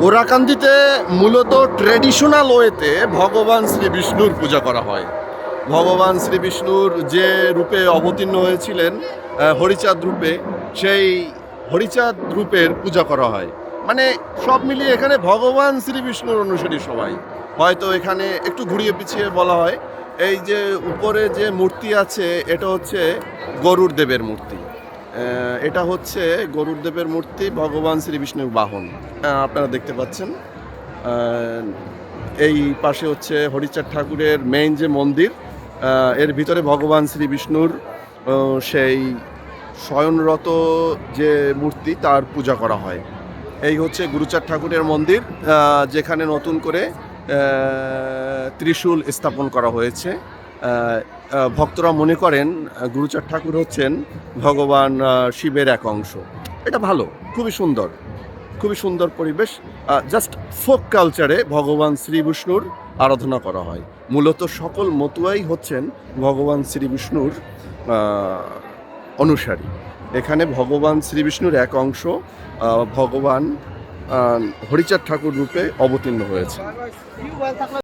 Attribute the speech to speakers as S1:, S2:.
S1: ওরাকান্দিতে মূলত ট্রেডিশনাল ওয়েতে ভগবান শ্রী বিষ্ণুর পূজা করা হয়। ভগবান শ্রী বিষ্ণুর যে রূপে অবতীর্ণ হয়েছিলেন হরিচাঁদ রূপে, সেই হরিচাঁদ রূপের পূজা করা হয়। মানে সব মিলিয়ে এখানে ভগবান শ্রী বিষ্ণুর অনুসারী সবাই। হয়তো এখানে একটু ঘুরিয়ে পিছিয়ে বলা হয়, এই যে উপরে যে মূর্তি আছে এটা হচ্ছে গরুর দেবের মূর্তি। এটা হচ্ছে গরুর দেবের মূর্তি, ভগবান শ্রী বিষ্ণুর বাহন। আপনারা দেখতে পাচ্ছেন। এই পাশে হচ্ছে হরিচাঁদ ঠাকুরের মেইন যে মন্দির, এর ভিতরে ভগবান শ্রী বিষ্ণুর সেই শয়নরত যে মূর্তি তার পূজা করা হয়। এই হচ্ছে গুরুচাঁদ ঠাকুরের মন্দির, যেখানে নতুন করে ত্রিশূল স্থাপন করা হয়েছে। ভক্তরা মনে করেন গুরুচাঁদ ঠাকুর হচ্ছেন ভগবান শিবের এক অংশ। এটা ভালো, খুবই সুন্দর, খুবই সুন্দর পরিবেশ। জাস্ট ফোক কালচারে ভগবান শ্রী বিষ্ণুর আরাধনা করা হয়। মূলত সকল মতুয়াই হচ্ছেন ভগবান শ্রী বিষ্ণুর অনুসারী। এখানে ভগবান শ্রী বিষ্ণুর এক অংশ ভগবান হরিচাঁদ ঠাকুর রূপে অবতীর্ণ হয়েছে।